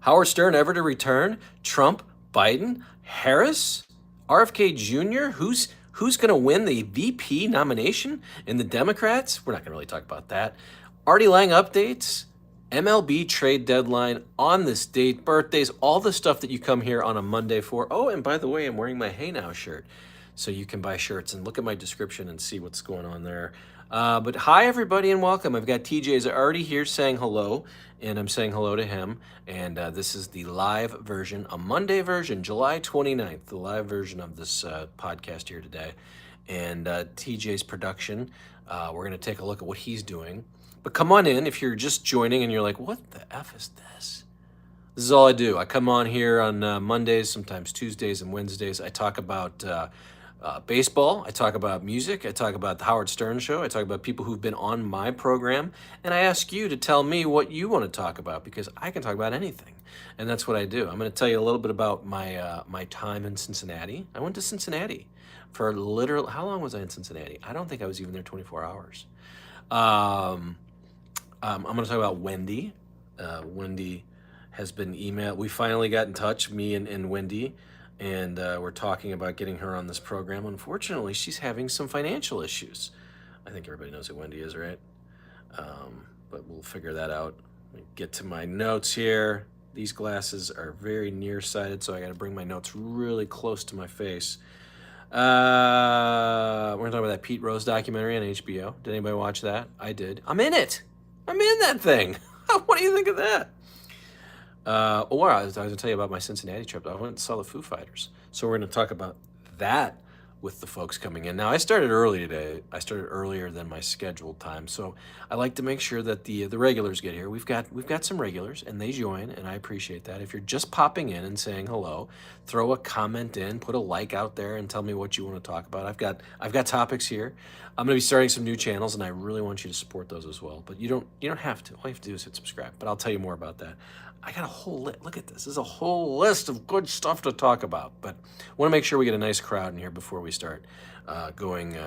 Howard Stern ever to return? Trump, Biden, Harris, RFK Jr. Who's going to win the VP nomination in the Democrats? We're not going to really talk about that. Artie Lange updates, MLB trade deadline on this date, birthdays, all the stuff that you come here on a Monday for. Oh, and by the way, I'm wearing my Hey Now shirt. So you can buy shirts and look at my description and see what's going on there. But hi, everybody, and welcome. I've got TJ's already here saying hello, and I'm saying hello to him. And this is the live version, a Monday version, July 29th, the live version of this podcast here today. And TJ's production, we're going to take a look at what he's doing. But come on in if you're just joining and you're like, what the F is this? This is all I do. I come on here on Mondays, sometimes Tuesdays and Wednesdays. I talk about baseball. I talk about music. I talk about the Howard Stern Show. I talk about people who've been on my program. And I ask you to tell me what you want to talk about because I can talk about anything. And that's what I do. I'm going to tell you a little bit about my time in Cincinnati. I went to Cincinnati for literally, how long was I in Cincinnati? I don't think I was even there 24 hours. I'm going to talk about Wendy. Wendy has been emailed. We finally got in touch, me and Wendy, and we're talking about getting her on this program. Unfortunately, she's having some financial issues. I think everybody knows who Wendy is, right? But we'll figure that out. Let me get to my notes here. These glasses are very nearsighted, so I got to bring my notes really close to my face. We're going to talk about that Pete Rose documentary on HBO. Did anybody watch that? I did. I'm in it. I'm in that thing. What do you think of that? Or I was going to tell you about my Cincinnati trip. I went and saw the Foo Fighters. So we're going to talk about that with the folks coming in. Now, I started early today. I started earlier than my scheduled time. So I like to make sure that the regulars get here. We've got some regulars, and they join, and I appreciate that. If you're just popping in and saying hello, throw a comment in, put a like out there, and tell me what you want to talk about. I've got topics here. I'm going to be starting some new channels, and I really want you to support those as well. But you don't have to. All you have to do is hit subscribe. But I'll tell you more about that. I got a whole list. Look at this. This is a whole list of good stuff to talk about. But I want to make sure we get a nice crowd in here before we start going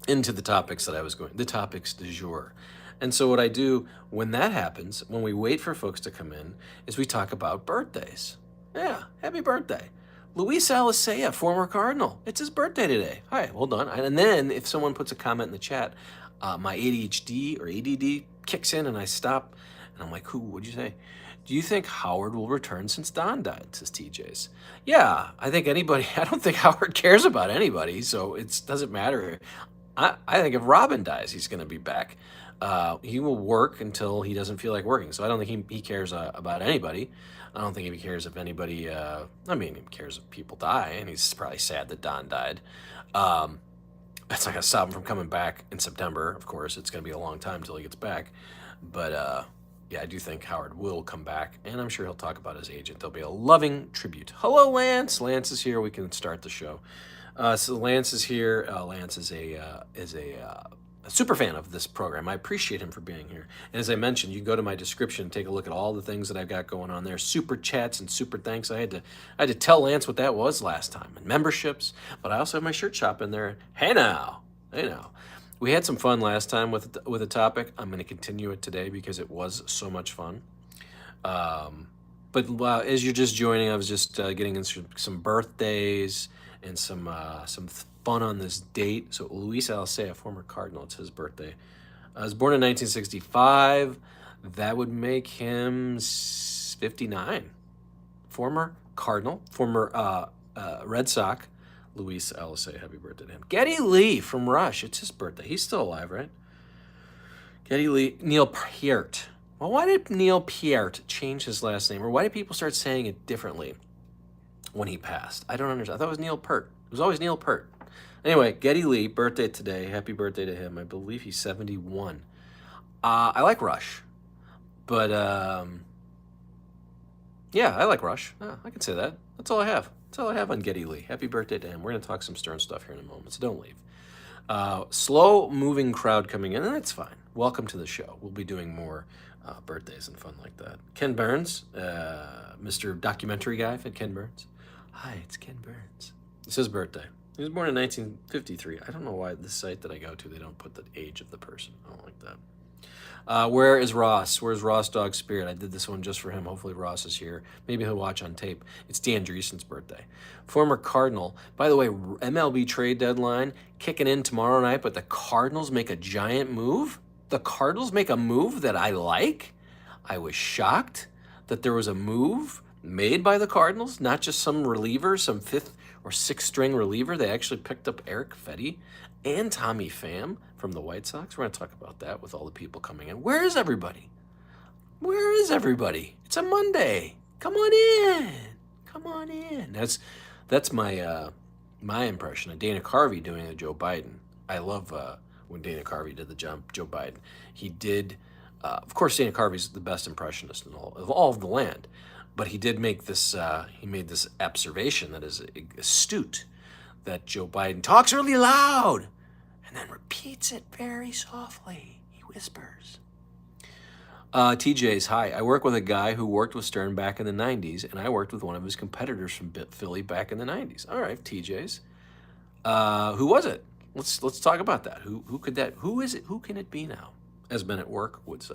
into the topics that I was going, the topics du jour. And so what I do when that happens, when we wait for folks to come in, is we talk about birthdays. Yeah, happy birthday. Luis Alicea, former Cardinal. It's his birthday today. Hi, hold on. And then if someone puts a comment in the chat, my ADHD or ADD kicks in and I stop. And I'm like, what'd you say? Do you think Howard will return since Don died, says TJ's. Yeah, I don't think Howard cares about anybody, so it doesn't matter. I think if Robin dies, he's going to be back. He will work until he doesn't feel like working, so I don't think he cares about anybody. I don't think he cares if anybody, he cares if people die, and he's probably sad that Don died. That's not going to stop him from coming back in September, of course. It's going to be a long time until he gets back. But, yeah, I do think Howard will come back, and I'm sure he'll talk about his agent. There'll be a loving tribute. Hello, Lance. Lance is here. We can start the show. So Lance is here. Lance is a super fan of this program. I appreciate him for being here. And as I mentioned, you can go to my description and take a look at all the things that I've got going on there. Super chats and super thanks. I had to tell Lance what that was last time. And memberships, but I also have my shirt shop in there. Hey now. We had some fun last time with a topic. I'm going to continue it today because it was so much fun. But as you're just joining, I was just getting into some birthdays and some fun on this date. So Luis Alicea, former Cardinal, it's his birthday. I was born in 1965. That would make him 59. Former Cardinal, former Red Sox. Luis Alicea, happy birthday to him. Geddy Lee from Rush, it's his birthday. He's still alive, right? Geddy Lee, Neil Peart. Well, why did Neil Peart change his last name? Or why did people start saying it differently when he passed? I don't understand. I thought it was Neil Peart. It was always Neil Peart. Anyway, Geddy Lee, birthday today. Happy birthday to him. I believe he's 71. I like Rush. But, yeah, I like Rush. I can say that. That's all I have. That's all I have on Geddy Lee. Happy birthday to him. We're going to talk some Stern stuff here in a moment, so don't leave. Slow-moving crowd coming in, and that's fine. Welcome to the show. We'll be doing more birthdays and fun like that. Ken Burns, Mr. Documentary Guy, Ken Burns. Hi, it's Ken Burns. It's his birthday. He was born in 1953. I don't know why this site that I go to, they don't put the age of the person. I don't like that. Where is Ross? Where's Ross Dog Spirit? I did this one just for him. Hopefully Ross is here. Maybe he'll watch on tape. It's Dan Dreesen's birthday. Former Cardinal. By the way, MLB trade deadline kicking in tomorrow night, but the Cardinals make a giant move? The Cardinals make a move that I like? I was shocked that there was a move made by the Cardinals, not just some reliever, some fifth or sixth string reliever. They actually picked up Eric Fetty and Tommy Pham from the White Sox. We're going to talk about that with all the people coming in. Where is everybody? Where is everybody? It's a Monday. Come on in. Come on in. That's my my impression of Dana Carvey doing a Joe Biden. I love when Dana Carvey did the jump, Joe Biden. He did, of course, Dana Carvey's the best impressionist in all of the land, but he did make this, he made this observation that is astute, that Joe Biden talks really loud and then repeats it very softly. He whispers. TJ's, hi. I work with a guy who worked with Stern back in the 90s, and I worked with one of his competitors from Philly back in the 90s. All right, TJ's. Who was it? Let's talk about that. Who is it? Who can it be now? As Men at Work would say.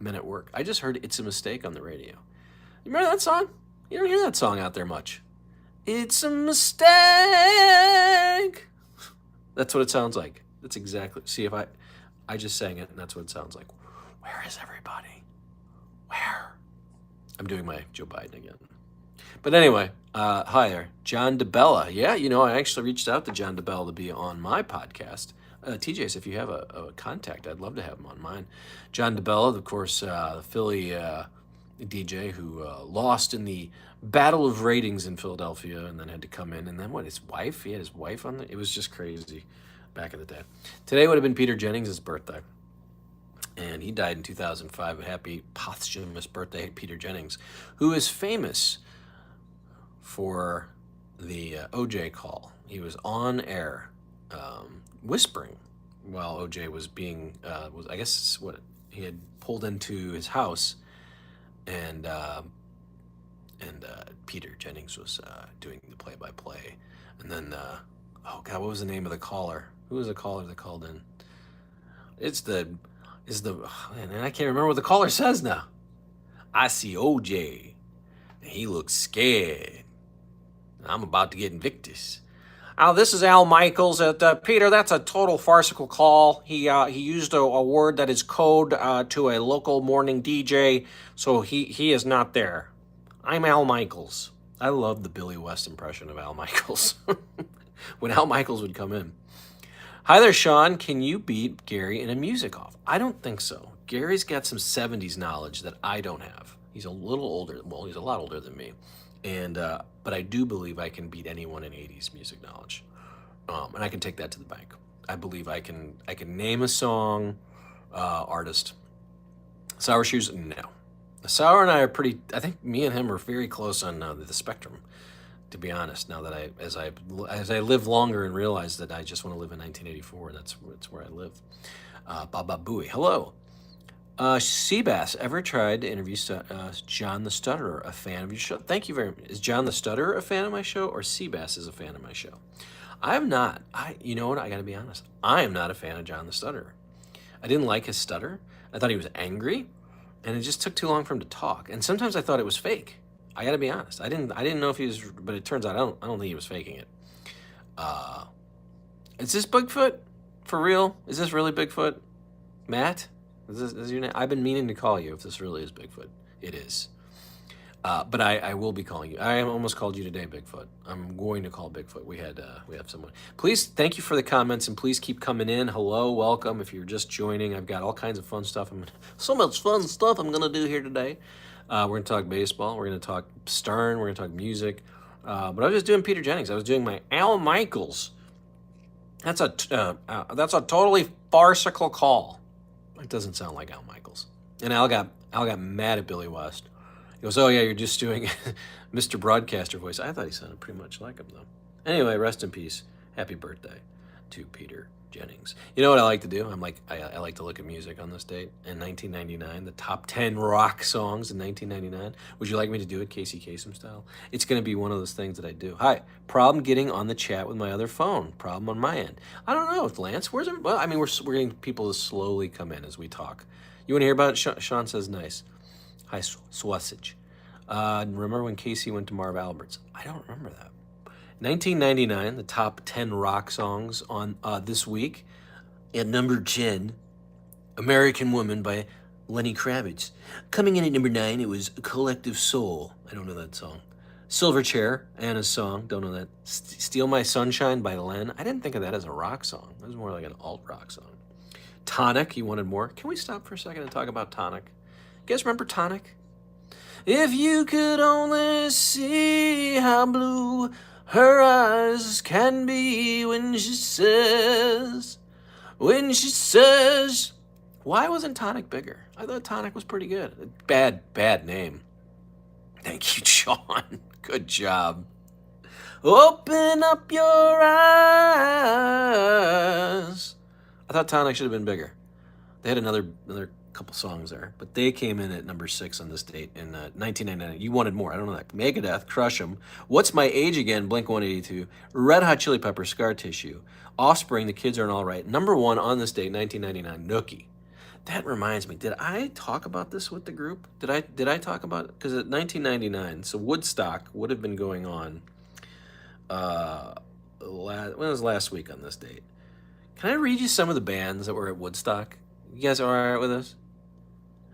Men at Work. I just heard It's a Mistake on the radio. You remember that song? You don't hear that song out there much. It's a mistake. That's what it sounds like. That's exactly. See, if I just sang it, and that's what it sounds like. Where is everybody? Where? I'm doing my Joe Biden again. But anyway, hi there. John DeBella. Yeah, I actually reached out to John DeBella to be on my podcast. TJ's, if you have a contact, I'd love to have him on mine. John DeBella, of course, the Philly DJ who lost in the battle of ratings in Philadelphia and then had to come in. And then his wife? He had his wife on it was just crazy back in the day. Today would have been Peter Jennings' birthday. And he died in 2005. A happy posthumous birthday, Peter Jennings, who is famous for the OJ call. He was on air whispering while OJ was being, I guess what he had pulled into his house, and Peter Jennings was doing the play-by-play. And then, oh God, what was the name of the caller? Who was the caller that called in? And I can't remember what the caller says now. I see OJ, and he looks scared. I'm about to get Invictus. This is Al Michaels. Peter, that's a total farcical call. He used a word that is code to a local morning DJ, so he is not there. I'm Al Michaels. I love the Billy West impression of Al Michaels. When Al Michaels would come in. Hi there, Sean. Can you beat Gary in a music off? I don't think so. Gary's got some 70s knowledge that I don't have. He's a little older. Well, he's a lot older than me. And but I do believe I can beat anyone in 80s music knowledge. And I can take that to the bank. I believe I can name a song, artist. Sour Shoes, no. Sour and I are I think me and him are very close on the spectrum, to be honest. Now that as I live longer and realize that I just want to live in 1984, that's where I live. Baba Booey, hello. Seabass, ever tried to interview John the Stutterer, a fan of your show? Thank you very much. Is John the Stutterer a fan of my show, or Seabass is a fan of my show? I am not. You know what? I got to be honest. I am not a fan of John the Stutterer. I didn't like his stutter. I thought he was angry, and it just took too long for him to talk. And sometimes I thought it was fake. I got to be honest. I didn't know if he was, but it turns out I don't think he was faking it. Is this Bigfoot for real? Is this really Bigfoot, Matt? Is your name? I've been meaning to call you if this really is Bigfoot. It is. But I will be calling you. I almost called you today, Bigfoot. I'm going to call Bigfoot. We have someone. Please, thank you for the comments, and please keep coming in. Hello, welcome. If you're just joining, I've got all kinds of fun stuff. So much fun stuff I'm going to do here today. We're going to talk baseball. We're going to talk Stern. We're going to talk music. But I was just doing Peter Jennings. I was doing my Al Michaels. That's a totally farcical call. It doesn't sound like Al Michaels. And Al got mad at Billy West. He goes, oh yeah, you're just doing Mr. Broadcaster voice. I thought he sounded pretty much like him though. Anyway, rest in peace. Happy birthday to Peter Jennings. You know what I like to do? I like to look at music on this date. In 1999, the top 10 rock songs in 1999. Would you like me to do it Casey Kasem style? It's going to be one of those things that I do. Hi, problem getting on the chat with my other phone. Problem on my end. I don't know, Lance. Where's it? Well, I mean, we're getting people to slowly come in as we talk. You want to hear about it? Sean says nice. Hi, Sausage. Remember when Casey went to Marv Albert's? I don't remember that. 1999, the top 10 rock songs on this week. At number 10, American Woman by Lenny Kravitz. Coming in at number 9, it was Collective Soul. I don't know that song. Silverchair, Anna's song. Don't know that. Steal My Sunshine by Len. I didn't think of that as a rock song. It was more like an alt-rock song. Tonic, you wanted more? Can we stop for a second and talk about Tonic? You guys remember Tonic? If you could only see how blue her eyes can be when she says, why wasn't Tonic bigger? I thought Tonic was pretty good. Bad name. Thank you, Sean. Good job. Open up your eyes. I thought Tonic should have been bigger. They had another couple songs there, but they came in at number 6 on this date in 1999. You wanted more. I don't know that. Megadeth, Crush 'Em. What's My Age Again, Blink-182. Red Hot Chili Peppers, Scar Tissue. Offspring, The Kids Aren't All Right. Number 1 on this date, 1999, Nookie. That reminds me, did I talk about this with the group? Did I talk about it? Because at 1999, so Woodstock would have been going on when was last week on this date? Can I read you some of the bands that were at Woodstock? You guys are all right with this?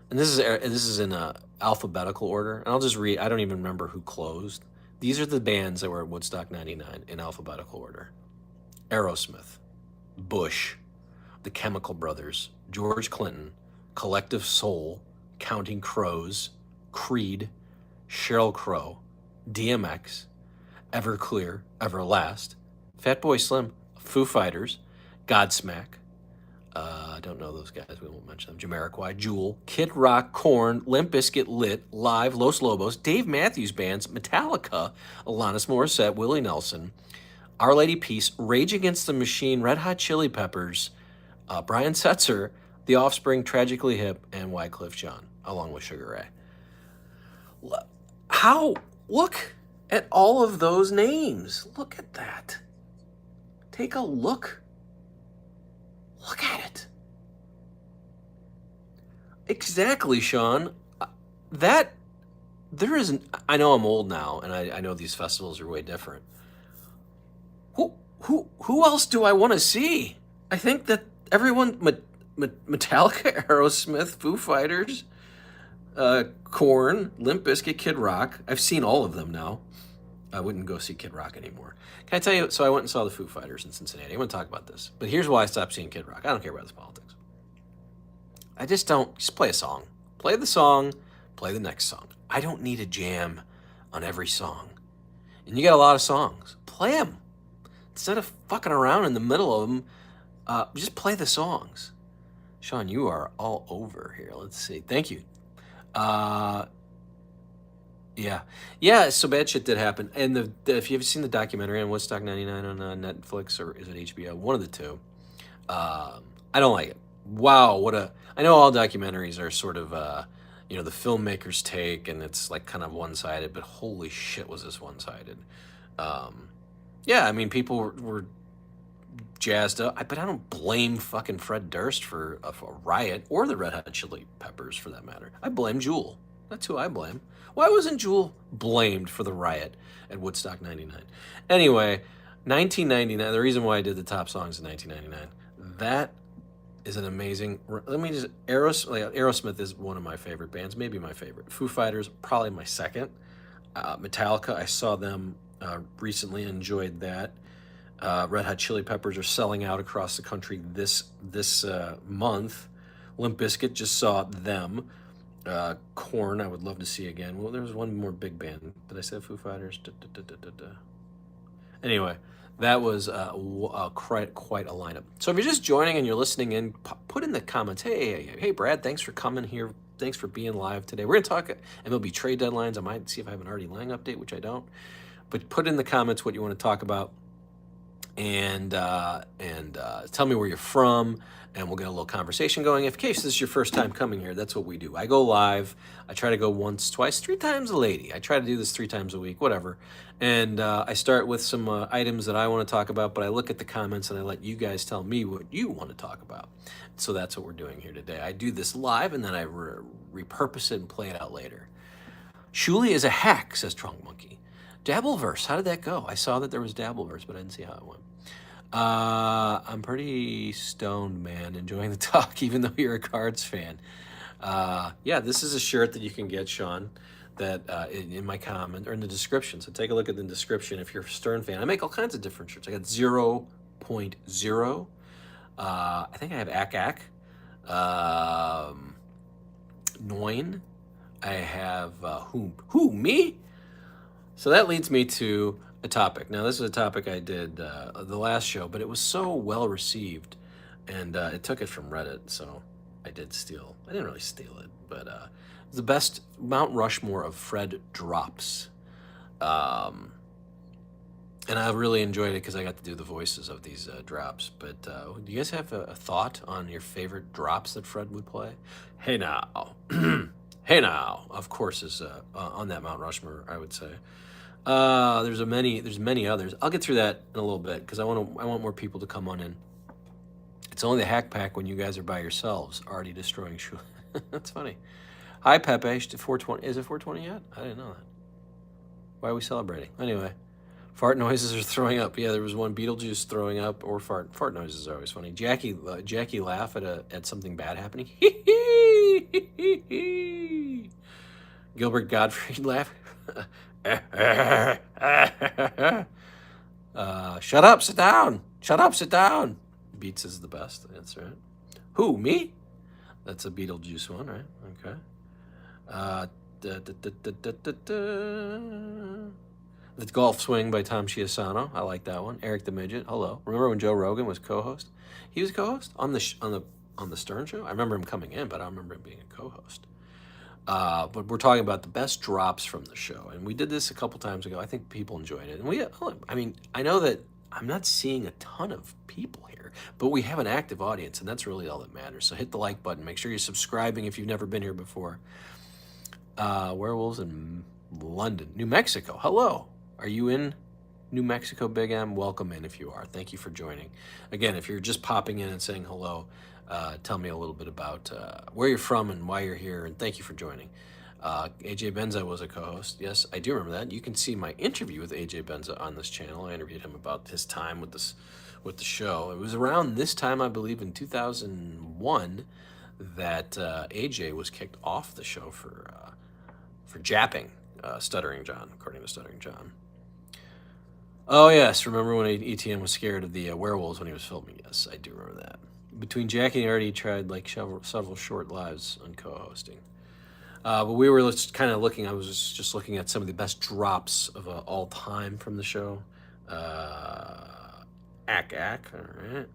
And this is in alphabetical order. And I'll just read. I don't even remember who closed. These are the bands that were at Woodstock 99 in alphabetical order. Aerosmith, Bush, The Chemical Brothers, George Clinton, Collective Soul, Counting Crows, Creed, Sheryl Crow, DMX, Everclear, Everlast, Fatboy Slim, Foo Fighters, Godsmack, I don't know those guys, we won't mention them, Jamiroquai, Jewel, Kid Rock, Korn, Limp Bizkit, Lit, Live, Los Lobos, Dave Matthews Bands, Metallica, Alanis Morissette, Willie Nelson, Our Lady Peace, Rage Against the Machine, Red Hot Chili Peppers, Brian Setzer, The Offspring, Tragically Hip, and Wycliffe Jean, along with Sugar Ray. Look at all of those names. Look at that. Take a look. Look at it. Exactly, Sean. There isn't. I know I'm old now, and I know these festivals are way different. Who else do I want to see? I think that everyone, Metallica, Aerosmith, Foo Fighters, Korn, Limp Bizkit, Kid Rock. I've seen all of them now. I wouldn't go see Kid Rock anymore. Can I tell you? So I went and saw the Foo Fighters in Cincinnati. I want to talk about this. But here's why I stopped seeing Kid Rock. I don't care about his politics. I just don't. Just play a song. Play the song. Play the next song. I don't need a jam on every song. And you got a lot of songs. Play them. Instead of fucking around in the middle of them, just play the songs. Sean, you are all over here. Let's see. Thank you. Yeah, so bad shit did happen. And if you've seen the documentary on Woodstock 99 on Netflix, or is it HBO? One of the two. I don't like it. Wow, I know all documentaries are sort of, the filmmaker's take, and it's like kind of one-sided, but holy shit was this one-sided. Yeah, I mean, people were jazzed up, but I don't blame fucking Fred Durst for a riot, or the Red Hot Chili Peppers for that matter. I blame Jewel. That's who I blame. Why wasn't Jewel blamed for the riot at Woodstock 99? Anyway, 1999, the reason why I did the top songs in 1999, that is an amazing, Aerosmith is one of my favorite bands, maybe my favorite. Foo Fighters, probably my second. Metallica, I saw them recently, enjoyed that. Red Hot Chili Peppers are selling out across the country this month. Limp Bizkit, just saw them. Korn, I would love to see again. Well, there was one more big band. Did I say Foo Fighters? Anyway, that was quite a lineup. So if you're just joining and you're listening in, put in the comments, hey, Brad, thanks for coming here. Thanks for being live today. We're going to talk MLB trade deadlines. I might see if I have an Artie Lange update, which I don't. But put in the comments what you want to talk about. and tell me where you're from, and we'll get a little conversation going. If case this is your first time coming here, that's what we do. I go live. I try to go once, twice, 3 times a lady. I try to do this 3 times a week, whatever. And I start with some items that I want to talk about, but I look at the comments and I let you guys tell me what you want to talk about. So that's what we're doing here today. I do this live and then I repurpose it and play it out later. Shuli is a hack, says Trunk Monkey. Dabbleverse, how did that go? I saw that there was Dabbleverse, but I didn't see how it went. I'm pretty stoned, man, enjoying the talk, even though you're a Cards fan. Yeah, this is a shirt that you can get, Sean, that in my comment or in the description. So take a look at the description if you're a Stern fan. I make all kinds of different shirts. I got 0.0. I think I have Ak. Noin. I have who me? So that leads me to a topic. Now this is a topic I did the last show, but it was so well received, and it took it from Reddit. So I didn't really steal it, but the best Mount Rushmore of Fred drops, and I really enjoyed it because I got to do the voices of these drops. But do you guys have a thought on your favorite drops that Fred would play? Hey now. Hey now, of course, is on that Mount Rushmore, I would say. There's many others. I'll get through that in a little bit because I want more people to come on in. It's only the hack pack when you guys are by yourselves, already destroying Shuli. That's funny. Hi Pepe, 420. Is it 420 yet? I didn't know that. Why are we celebrating? Anyway, fart noises are throwing up. Yeah, there was one Beetlejuice throwing up or fart noises are always funny. Jackie laugh at something bad happening. Gilbert Gottfried laugh. Shut up, sit down. Shut up, sit down. Beats is the best. That's right. Who, me? That's a Beetlejuice one, right? Okay. The Golf Swing by Tom Chiasano. I like that one. Eric the Midget. Hello. Remember when Joe Rogan was co-host? He was co-host on the Stern Show. I remember him coming in, but I don't remember him being a co-host. But we're talking about the best drops from the show, and we did this a couple times ago. I think people enjoyed it, and I know that I'm not seeing a ton of people here, but we have an active audience, and that's really all that matters. So hit the like button. Make sure you're subscribing if you've never been here before. Werewolves in London, New Mexico. Hello. Are you in New Mexico, Big M? Welcome in if you are. Thank you for joining. Again, if you're just popping in and saying hello, tell me a little bit about where you're from and why you're here, and thank you for joining. AJ Benza was a co-host. Yes, I do remember that. You can see my interview with AJ Benza on this channel. I interviewed him about his time with the show. It was around this time, I believe, in 2001, that AJ was kicked off the show for japping Stuttering John, according to Stuttering John. Oh yes, remember when ETN was scared of the werewolves when he was filming? Yes, I do remember that. Between Jackie and Artie, he tried like several short lives on co-hosting. But we were kind of looking. I was just looking at some of the best drops of all time from the show. All right.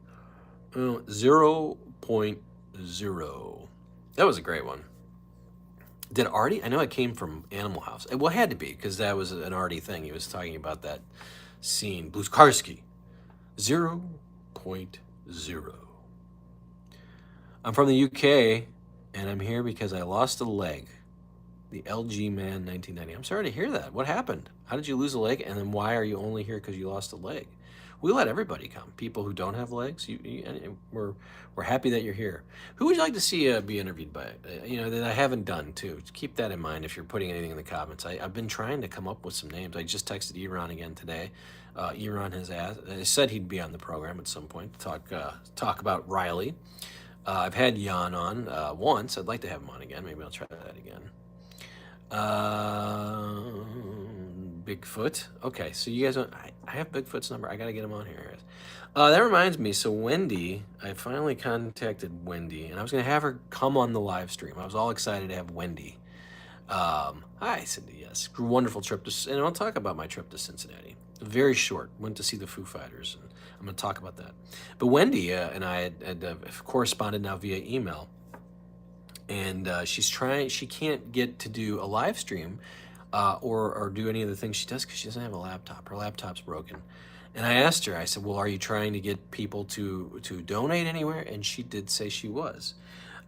0.0. That was a great one. Did Artie? I know it came from Animal House. Well, it had to be because that was an Artie thing. He was talking about that scene. Blueskarski. 0.0. I'm from the UK, and I'm here because I lost a leg. The LG Man 1990. I'm sorry to hear that. What happened? How did you lose a leg? And then why are you only here because you lost a leg? We let everybody come. People who don't have legs, we're happy that you're here. Who would you like to see be interviewed by? That I haven't done too. Keep that in mind if you're putting anything in the comments. I've been trying to come up with some names. I just texted Eron again today. Eron has said he'd be on the program at some point to talk about Riley. I've had Jan on once. I'd like to have him on again. Maybe I'll try that again. Bigfoot. Okay, so you guys, I have Bigfoot's number. I got to get him on here. That reminds me. So Wendy, I finally contacted Wendy, and I was going to have her come on the live stream. I was all excited to have Wendy. Hi, Cindy. Yes, wonderful trip and I'll talk about my trip to Cincinnati. Very short. Went to see the Foo Fighters, and I'm going to talk about that. But Wendy and I had corresponded now via email, and she's trying. She can't get to do a live stream or do any of the things she does because she doesn't have a laptop. Her laptop's broken, And I asked her, I said, well, are you trying to get people to donate anywhere? And she did say she was.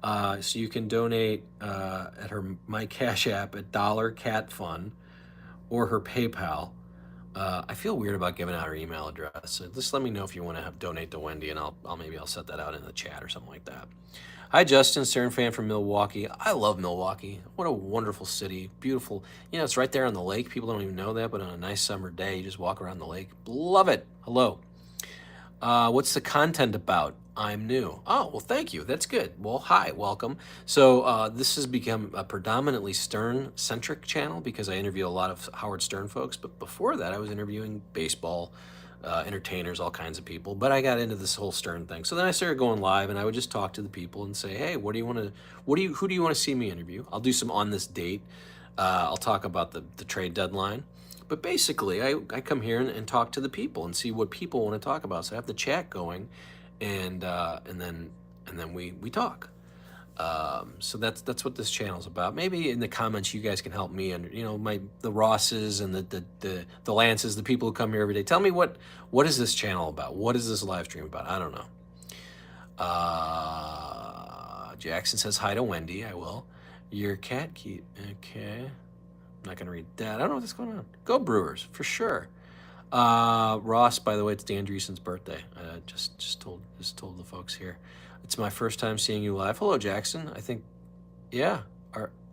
So you can donate at her My Cash App at $CatFun or her PayPal. I feel weird about giving out her email address. So just let me know if you want to have donate to Wendy, and I'll set that out in the chat or something like that. Hi, Justin, Stern fan from Milwaukee. I love Milwaukee. What a wonderful city. Beautiful. You know, it's right there on the lake. People don't even know that, but on a nice summer day, you just walk around the lake. Love it. Hello. What's the content about? I'm new. Oh, well, thank you. That's good. Well, hi, welcome. So this has become a predominantly Stern-centric channel because I interview a lot of Howard Stern folks. But before that, I was interviewing baseball, entertainers, all kinds of people. But I got into this whole Stern thing. So then I started going live, and I would just talk to the people and say, hey, who do you want to see me interview? I'll do some on this date. I'll talk about the trade deadline. But basically, I come here and talk to the people and see what people want to talk about. So I have the chat going, and then we talk. So that's what this channel is about. Maybe in the comments you guys can help me, and the Rosses and the Lances, the people who come here every day. Tell me what is this channel about? What is this live stream about? I don't know. Jackson says hi to Wendy. I will. Your cat key. Okay. I'm not going to read that. I don't know what's going on. Go Brewers, for sure. Ross, by the way, it's Dan Dreesen's birthday. Just told the folks here. It's my first time seeing you live. Hello, Jackson. I think, yeah,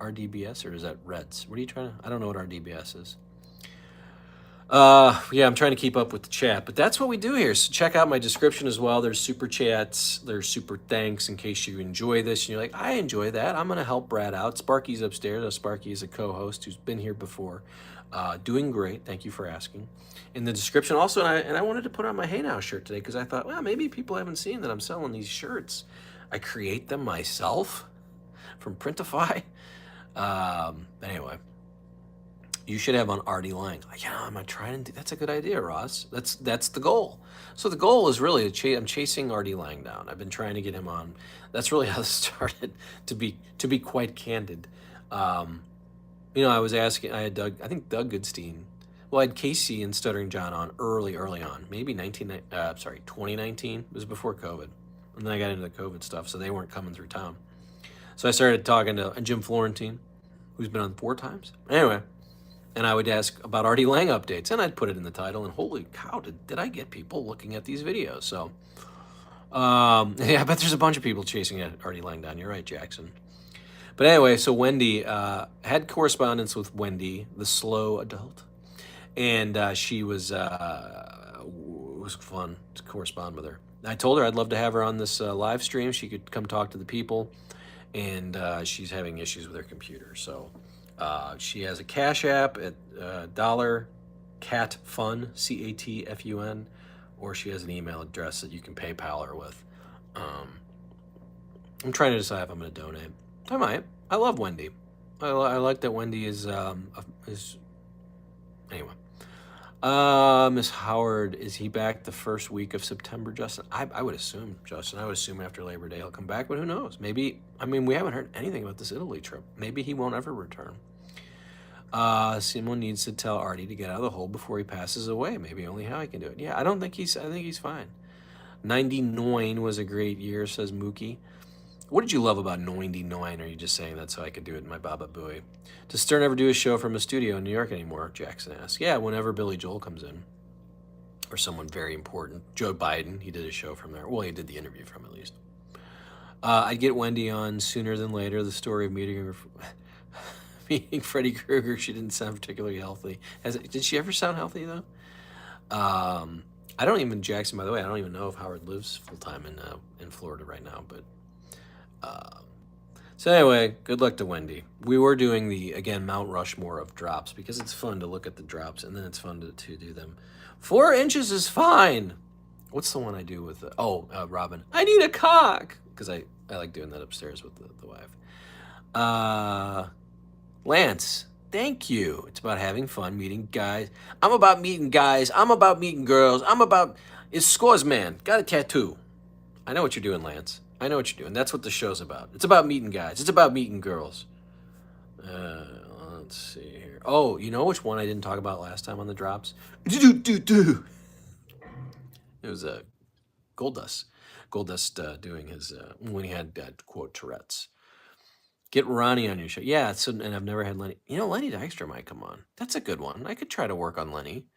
RDBS, or is that Reds? What are you trying to? I don't know what RDBS is. Yeah, I'm trying to keep up with the chat, but that's what we do here. So check out my description as well. There's super chats, there's super thanks in case you enjoy this and you're like, I enjoy that. I'm going to help Brad out. Sparky's upstairs. Sparky is a co-host who's been here before. Doing great. Thank you for asking. In the description also, and I wanted to put on my Hey Now shirt today because I thought, well, maybe people haven't seen that I'm selling these shirts. I create them myself from Printify. Anyway. You should have on Artie Lange. Yeah, I'm gonna try and do. That's a good idea, Ross. That's the goal. So the goal is really I'm chasing Artie Lange down. I've been trying to get him on. That's really how this started. To be quite candid, I was asking. I had Doug. I think Doug Goodstein. Well, I had Casey and Stuttering John on early on. Maybe 2019. It was before COVID, and then I got into the COVID stuff, so they weren't coming through town. So I started talking to Jim Florentine, who's been on 4 times. Anyway. And I would ask about Artie Lange updates, and I'd put it in the title, and holy cow, did I get people looking at these videos. So, yeah, I bet there's a bunch of people chasing Artie Lange down. You're right, Jackson. But anyway, so Wendy, had correspondence with Wendy, the slow adult, and she was, it was fun to correspond with her. I told her I'd love to have her on this live stream. She could come talk to the people, and she's having issues with her computer, so... she has a Cash App at $CatFun, CatFun, or she has an email address that you can PayPal her with. I'm trying to decide if I'm going to donate. I might. I love Wendy. I like that Wendy is anyway. Miss Howard, is he back the first week of September, Justin? I would assume, Justin. I would assume after Labor Day he'll come back, but who knows? Maybe, we haven't heard anything about this Italy trip. Maybe he won't ever return. Someone needs to tell Artie to get out of the hole before he passes away. Maybe only how he can do it. Yeah, I think he's fine. 99 was a great year, says Mookie. What did you love about 99? Or are you just saying that so I could do it in my Baba Booey? Does Stern ever do a show from a studio in New York anymore? Jackson asks. Yeah, whenever Billy Joel comes in. Or someone very important. Joe Biden, he did a show from there. Well, he did the interview from at least. I'd get Wendy on sooner than later. The story of meeting Freddy Krueger. She didn't sound particularly healthy. Did she ever sound healthy, though? Jackson, by the way, I don't even know if Howard lives full-time in Florida right now, but... So anyway, good luck to Wendy. We were doing again, Mount Rushmore of drops because it's fun to look at the drops and then it's fun to do them. 4 inches is fine. What's the one I do with Robin? I need a cock. Because I like doing that upstairs with the wife. Lance, thank you. It's about having fun, meeting guys. I'm about meeting guys. I'm about meeting girls. It's Scores Man. Got a tattoo. I know what you're doing, Lance. I know what you're doing. That's what the show's about. It's about meeting guys. It's about meeting girls. Let's see here. Oh, you know which one I didn't talk about last time on the drops? It was a Goldust. Goldust doing his when he had quote Tourette's. Get Ronnie on your show. Yeah, so and I've never had Lenny. You know, Lenny Dykstra might come on. That's a good one. I could try to work on Lenny.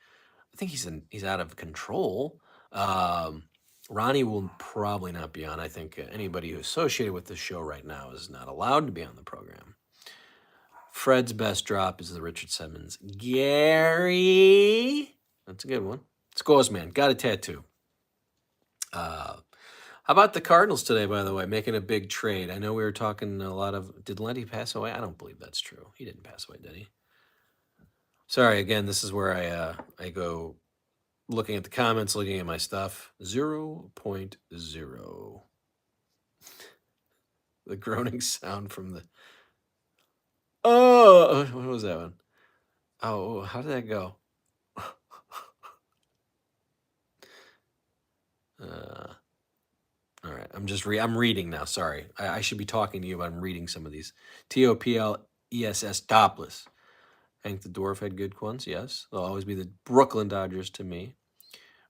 I think he's out of control. Um, Ronnie will probably not be on. I think anybody who's associated with the show right now is not allowed to be on the program. Fred's best drop is the Richard Simmons. Gary. That's a good one. It's Gozman. Got a tattoo. How about the Cardinals today, by the way, making a big trade? I know we were talking a lot of. Did Lenny pass away? I don't believe that's true. He didn't pass away, did he? Sorry, again, this is where I go looking at the comments, looking at my stuff. 0.0. The groaning sound from the. Oh, what was that one? Oh, how did that go? All right, I'm reading now. Sorry, I should be talking to you, but I'm reading some of these. TOPLESS topless. Hank the Dwarf had good ones. Yes, they'll always be the Brooklyn Dodgers to me.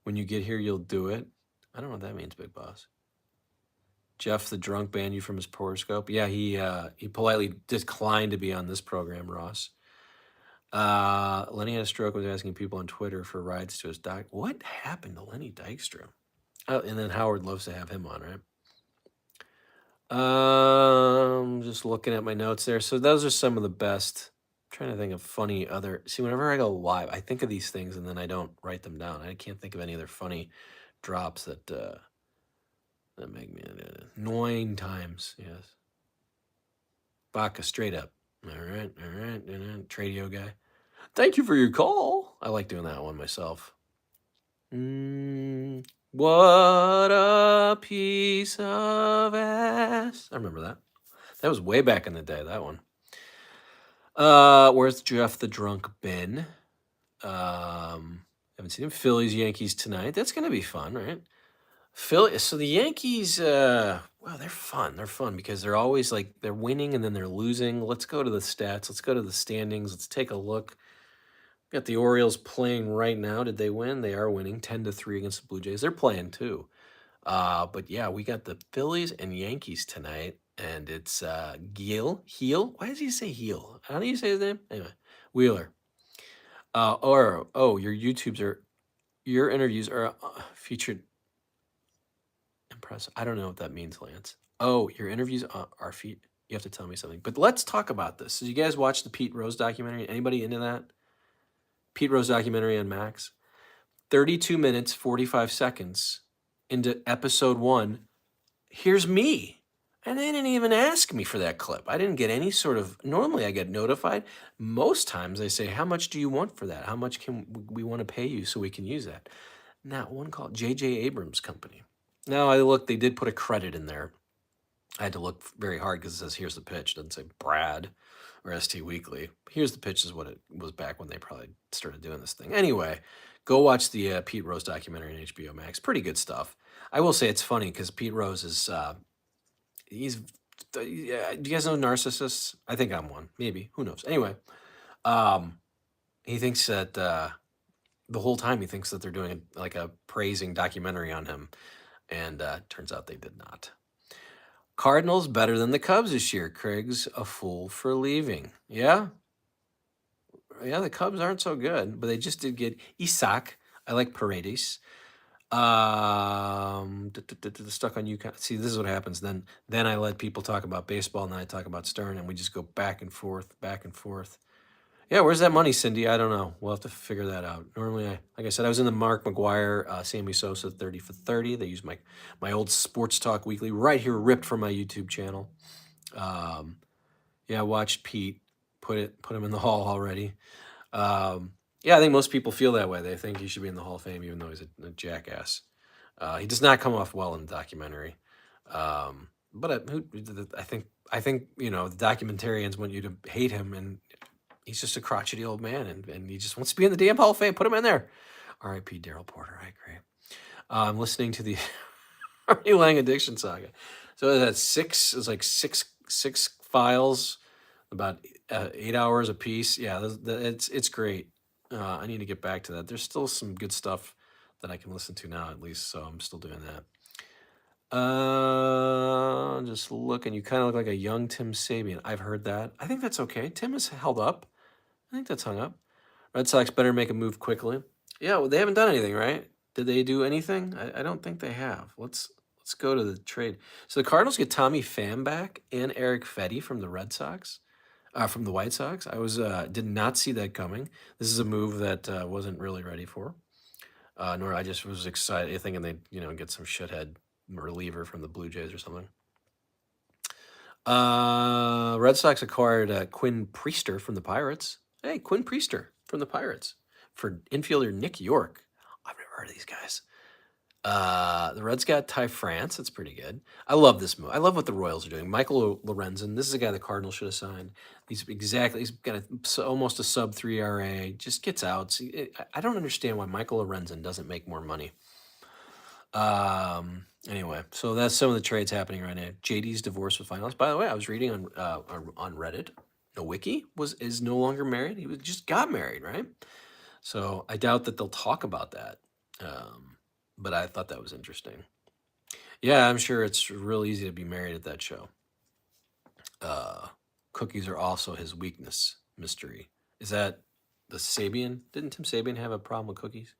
When you get here, you'll do it. I don't know what that means, Big Boss. Jeff the drunk banned you from his horoscope. Yeah, he politely declined to be on this program, Ross. Lenny had a stroke, was asking people on Twitter for rides to his doc. What happened to Lenny Dykstra? Oh, and then Howard loves to have him on, right? Just looking at my notes there. So those are some of the best. I'm trying to think of funny other. See, whenever I go live, I think of these things and then I don't write them down. I can't think of any other funny drops that make me 9 times. Yes. Baca, straight up. All right. Tradio guy. Thank you for your call. I like doing that one myself. What a piece of ass. I remember that. That was way back in the day, that one. Where's Jeff the drunk been? Haven't seen him. Phillies, Yankees tonight. That's going to be fun, right? So the Yankees, well, they're fun. They're fun because they're always like, they're winning and then they're losing. Let's go to the stats. Let's go to the standings. Let's take a look. Got the Orioles playing right now. Did they win? They are winning 10-3 against the Blue Jays. They're playing too. But yeah, we got the Phillies and Yankees tonight, and it's Heel. Why does he say Heel? How do you say his name? Anyway, Wheeler. Your interviews are featured. Impressive. I don't know what that means, Lance. Oh, your interviews are you have to tell me something. But let's talk about this. Did you guys watch the Pete Rose documentary? Anybody into that? Pete Rose documentary on Max. 32 minutes, 45 seconds into episode 1. Here's me. And they didn't even ask me for that clip. I didn't get any sort of, normally I get notified. Most times they say, how much do you want for that? How much can we want to pay you so we can use that? Not one call. J.J. Abrams Company. Now I look, they did put a credit in there. I had to look very hard because it says, here's the pitch. It doesn't say Brad or ST Weekly. Here's the pitch is what it was back when they probably started doing this thing. Anyway, go watch the Pete Rose documentary on HBO Max. Pretty good stuff. I will say it's funny because Pete Rose is, do you guys know narcissists? I think I'm one. Maybe. Who knows? Anyway, he thinks that the whole time he thinks that they're doing like a praising documentary on him. And turns out they did not. Cardinals better than the Cubs this year. Craig's a fool for leaving. Yeah, the Cubs aren't so good, but they just did get Isak. I like Paredes. Stuck on UConn. See, this is what happens. Then I let people talk about baseball, and then I talk about Stern, and we just go back and forth. Yeah, where's that money, Cindy? I don't know. We'll have to figure that out. Normally, like I said, I was in the Mark McGwire, Sammy Sosa 30 for 30. They use my old Sports Talk Weekly right here, ripped from my YouTube channel. Yeah, I watched Pete put him in the Hall already. Yeah, I think most people feel that way. They think he should be in the Hall of Fame, even though he's a jackass. He does not come off well in the documentary. But I think the documentarians want you to hate him, and he's just a crotchety old man, and he just wants to be in the damn Hall of Fame. Put him in there. R.I.P. Daryl Porter. I agree. I'm listening to the Artie Lange addiction saga. So that's six files, about 8 hours a piece. Yeah, it's great. I need to get back to that. There's still some good stuff that I can listen to now at least. So I'm still doing that. Just looking. You kind of look like a young Tim Sabian. I've heard that. I think that's okay. Tim is held up. I think that's hung up. Red Sox better make a move quickly. Yeah, well, they haven't done anything, right? Did they do anything? I don't think they have. Let's go to the trade. So the Cardinals get Tommy Pham back and Eric Fetty from the Red Sox, from the White Sox. I was did not see that coming. This is a move that wasn't really ready for. Nor I just was excited, thinking they'd get some shithead reliever from the Blue Jays or something. Red Sox acquired Quinn Priester from the Pirates. Hey, Quinn Priester from the Pirates for infielder Nick York. I've never heard of these guys. The Reds got Ty France. That's pretty good. I love this move. I love what the Royals are doing. Michael Lorenzen. This is a guy the Cardinals should have signed. He's got almost a sub 3 ERA. Just gets outs. I don't understand why Michael Lorenzen doesn't make more money. Anyway, so that's some of the trades happening right now. JD's divorce with finals. By the way, I was reading on Reddit. Nowicki is no longer married. He just got married, right? So I doubt that they'll talk about that. But I thought that was interesting. Yeah, I'm sure it's real easy to be married at that show. Cookies are also his weakness. Mystery. Is that the Sabian? Didn't Tim Sabian have a problem with cookies?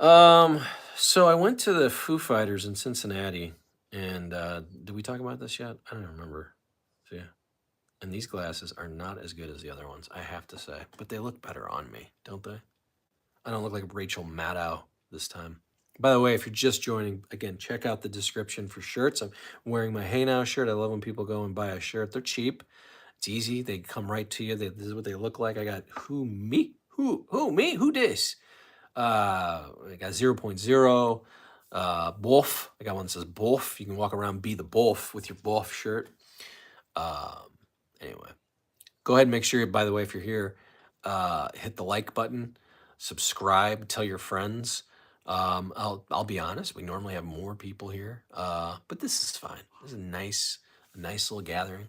So I went to the Foo Fighters in Cincinnati, and did we talk about this yet? I don't remember. So, yeah. And these glasses are not as good as the other ones, I have to say. But they look better on me, don't they? I don't look like Rachel Maddow this time. By the way, if you're just joining, again, check out the description for shirts. I'm wearing my Hey Now shirt. I love when people go and buy a shirt. They're cheap. It's easy. They come right to you. This is what they look like. I got who, me? Who, me? Who this? I got 0.0. Bolf. I got one that says Bolf. You can walk around, be the Bolf with your Bolf shirt. Anyway, go ahead and make sure, by the way, if you're here, hit the like button, subscribe, tell your friends. I'll be honest, we normally have more people here, but this is fine. This is a nice little gathering.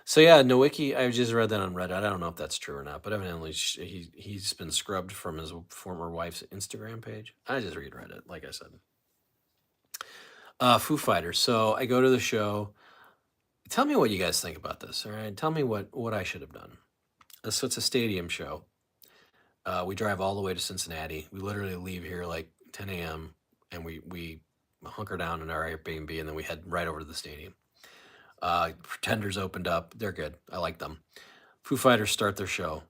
So yeah, Nowicki, I just read that on Reddit. I don't know if that's true or not, but evidently he's been scrubbed from his former wife's Instagram page. I just read Reddit, like I said. Foo Fighters. So I go to the show. Tell me what you guys think about this, all right? Tell me what I should have done. So it's a stadium show. We drive all the way to Cincinnati. We literally leave here like 10 a.m. and we hunker down in our Airbnb, and then we head right over to the stadium. Pretenders opened up. They're good. I like them. Foo Fighters start their show.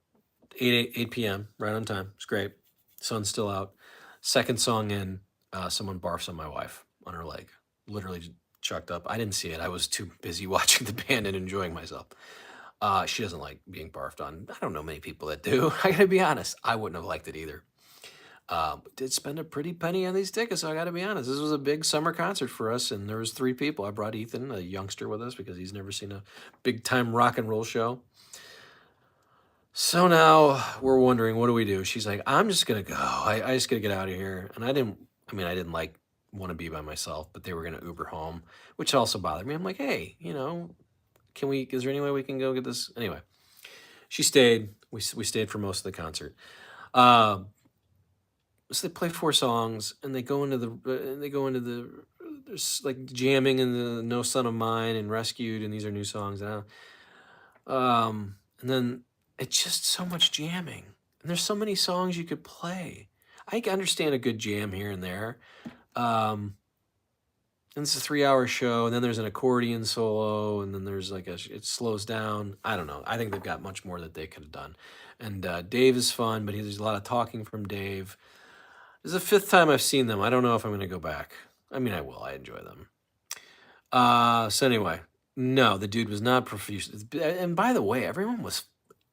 8 p.m., right on time. It's great. Sun's still out. Second song in, someone barfs on my wife, on her leg. Literally chucked up. I didn't see it. I was too busy watching the band and enjoying myself. She doesn't like being barfed on. I don't know many people that do. I gotta be honest. I wouldn't have liked it either. Did spend a pretty penny on these tickets, so I gotta be honest. This was a big summer concert for us, and there was 3 people. I brought Ethan, a youngster, with us because he's never seen a big time rock and roll show. So now we're wondering, what do we do? She's like, I'm just gonna go. I just gotta get out of here. And I didn't like want to be by myself, but they were gonna Uber home, which also bothered me. I'm like, hey, is there any way we can go get this? Anyway, she stayed. We stayed for most of the concert. So they play 4 songs, and they go into the there's like jamming in the No Son of Mine and Rescued, and these are new songs. And then it's just so much jamming, and there's so many songs you could play. I can understand a good jam here and there. And it's a 3-hour show, and then there's an accordion solo, and then there's it slows down. I don't know. I think they've got much more that they could have done. And Dave is fun, but there's a lot of talking from Dave. This is the 5th time I've seen them. I don't know if I'm going to go back. I mean, I will. I enjoy them. So anyway, no, the dude was not profuse. And by the way, everyone was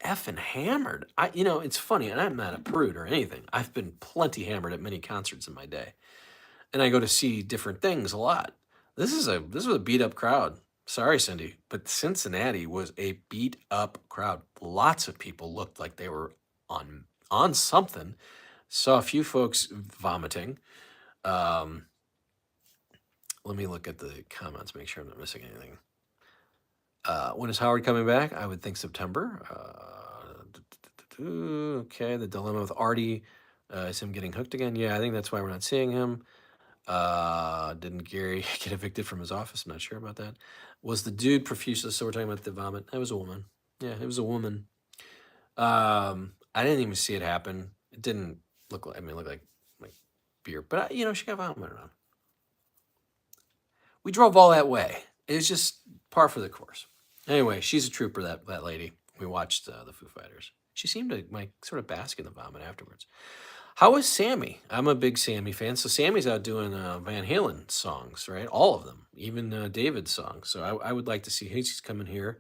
effing hammered. It's funny, and I'm not a prude or anything. I've been plenty hammered at many concerts in my day. And I go to see different things a lot. This was a beat up crowd. Sorry, Cindy, but Cincinnati was a beat up crowd. Lots of people looked like they were on something. Saw a few folks vomiting. Let me look at the comments, make sure I'm not missing anything. When is Howard coming back? I would think September. Okay, the dilemma with Artie Is him getting hooked again? Yeah, I think that's why we're not seeing him. Didn't Gary get evicted from his office? I'm not sure about that. Was the dude profuse? So we're talking about the vomit. It was a woman. Yeah, it was a woman. I didn't even see it happen. It didn't look like. I mean, it looked like beer, but she got vomited on. We drove all that way. It was just par for the course. Anyway, she's a trooper. That lady. We watched the Foo Fighters. She seemed to sort of bask in the vomit afterwards. How is Sammy? I'm a big Sammy fan. So Sammy's out doing Van Halen songs, right? All of them, even David's songs. So I would like to see he's coming here.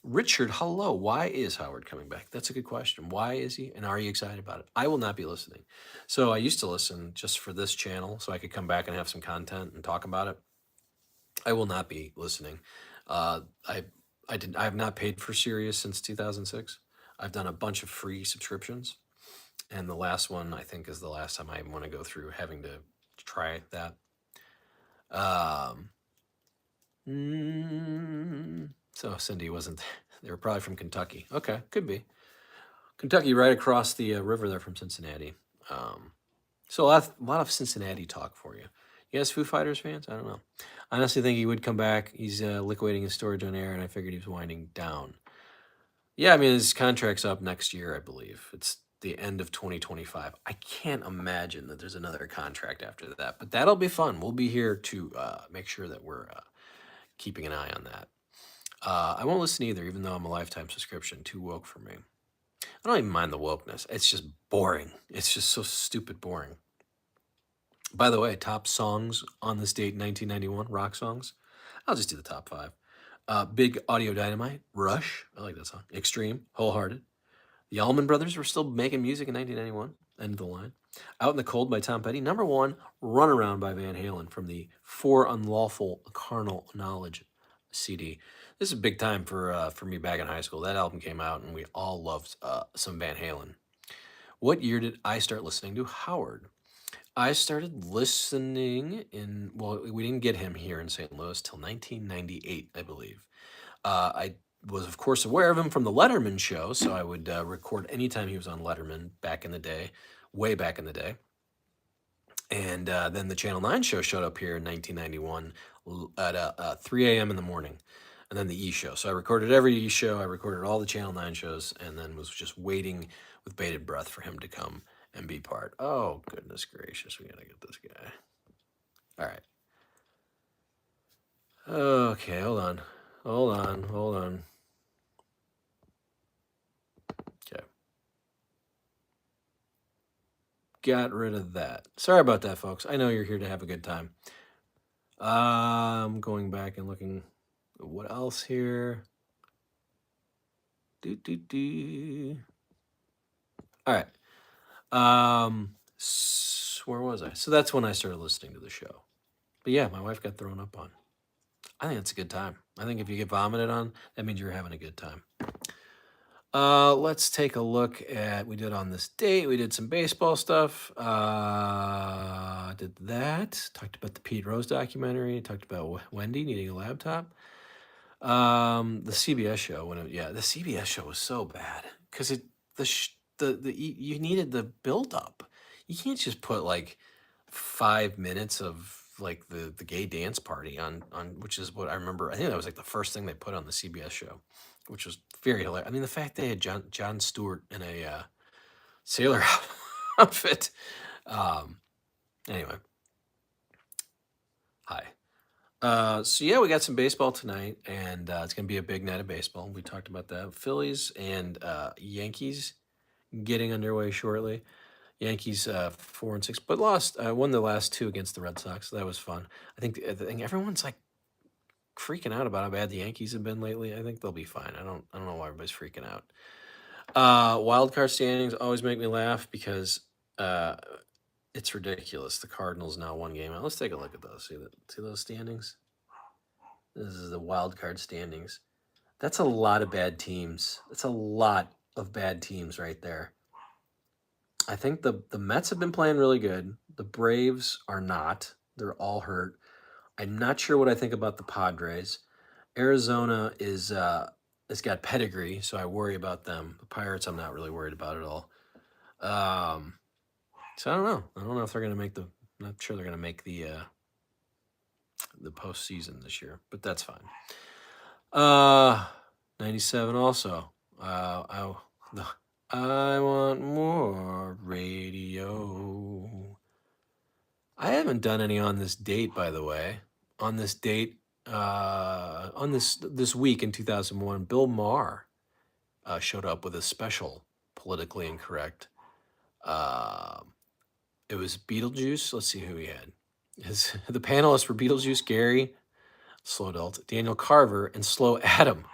Richard, hello. Why is Howard coming back? That's a good question. Why is he? And are you excited about it? I will not be listening. So I used to listen just for this channel so I could come back and have some content and talk about it. I will not be listening. I have not paid for Sirius since 2006. I've done a bunch of free subscriptions, and the last one I think is the last time I want to go through having to try that. So Cindy wasn't. They were probably from Kentucky. Okay, could be Kentucky, right across the river there from Cincinnati. So a lot of Cincinnati talk for you. You guys Foo Fighters fans? I don't know. I honestly think he would come back. He's liquidating his storage on air, and I figured he was winding down. Yeah, I mean, his contract's up next year, I believe. It's the end of 2025. I can't imagine that there's another contract after that, but that'll be fun. We'll be here to make sure that we're keeping an eye on that. I won't listen either, even though I'm a lifetime subscription. Too woke for me. I don't even mind the wokeness. It's just boring. It's just so stupid boring. By the way, top songs on this date, 1991, rock songs. I'll just do the top 5. Big Audio Dynamite, Rush. I like that song. Extreme, Wholehearted. The Allman Brothers were still making music in 1991. End of the line. Out in the Cold by Tom Petty. Number 1, Runaround by Van Halen from the For Unlawful Carnal Knowledge CD. This is a big time for me back in high school. That album came out, and we all loved some Van Halen. What year did I start listening to Howard? I started listening we didn't get him here in St. Louis till 1998, I believe. I was, of course, aware of him from the Letterman show, so I would record anytime he was on Letterman back in the day, way back in the day. And then the Channel 9 show showed up here in 1991 at 3 a.m. in the morning, and then the E show. So I recorded every E show. I recorded all the Channel 9 shows, and then was just waiting with bated breath for him to come and be part. Oh, goodness gracious. We got to get this guy. All right. Okay, hold on. Okay. Got rid of that. Sorry about that, folks. I know you're here to have a good time. I'm going back and looking at what else here. All right. Where was I? So that's when I started listening to the show. But yeah, my wife got thrown up on. I think it's a good time. I think if you get vomited on, that means you're having a good time. Let's take a look at, we did on this date, we did some baseball stuff. Did that. Talked about the Pete Rose documentary. Talked about Wendy needing a laptop. The CBS show, the CBS show was so bad because you needed the build up. You can't just put like 5 minutes of like the gay dance party on which is what I remember. I think that was like the first thing they put on the CBS show, which was very hilarious. I mean, the fact they had Jon Stewart in a sailor outfit. Anyway, hi. So yeah, we got some baseball tonight, and it's gonna be a big night of baseball. We talked about that. Phillies and Yankees getting underway shortly. Yankees 4-6, but won the last 2 against the Red Sox. So that was fun. I think everyone's like freaking out about how bad the Yankees have been lately. I think they'll be fine. I don't know why everybody's freaking out. Wild card standings always make me laugh because it's ridiculous. The Cardinals now 1 game out. Let's take a look at those. See those standings? This is the wild card standings. That's a lot of bad teams. That's a lot of bad teams right there. I think the Mets have been playing really good. The Braves are not. They're all hurt. I'm not sure what I think about the Padres. Arizona has got pedigree, so I worry about them. The Pirates, I'm not really worried about at all. So I don't know. I don't know if they're going to make not sure they're going to make the postseason this year, but that's fine. 97 also. I want more radio. I haven't done any on this date, by the way. On this date, on this week in 2001, Bill Maher showed up with a special politically incorrect. It was Beetlejuice. Let's see who he had. The panelists were Beetlejuice, Gary, Slow Adult, Daniel Carver, and Slow Adam.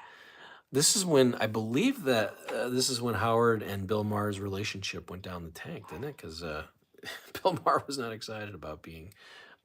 This is when I believe that this is when Howard and Bill Maher's relationship went down the tank, didn't it? Because Bill Maher was not excited about being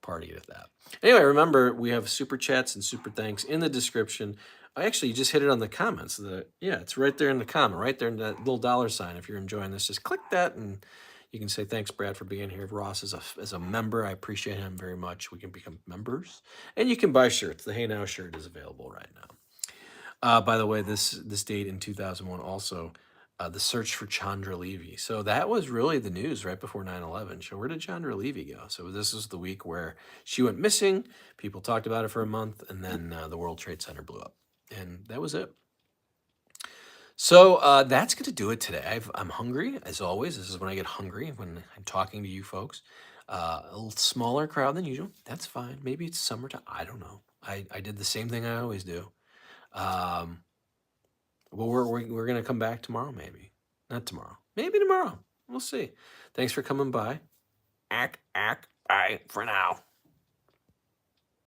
party at that. Anyway, remember, we have super chats and super thanks in the description. I actually just hit it on the comments. Yeah, it's right there in the comment, right there in that little $sign. If you're enjoying this, just click that and you can say, thanks, Brad, for being here. Ross is a member. I appreciate him very much. We can become members. And you can buy shirts. The Hey Now shirt is available right now. By the way, this date in 2001 also, the search for Chandra Levy. So that was really the news right before 9/11. So where did Chandra Levy go? So this was the week where she went missing. People talked about it for a month, and then the World Trade Center blew up. And that was it. So that's going to do it today. I'm hungry, as always. This is when I get hungry, when I'm talking to you folks. A little smaller crowd than usual. That's fine. Maybe it's summertime. I don't know. I did the same thing I always do. Well, we're going to come back tomorrow, maybe. Not tomorrow. Maybe tomorrow. We'll see. Thanks for coming by. Bye for now.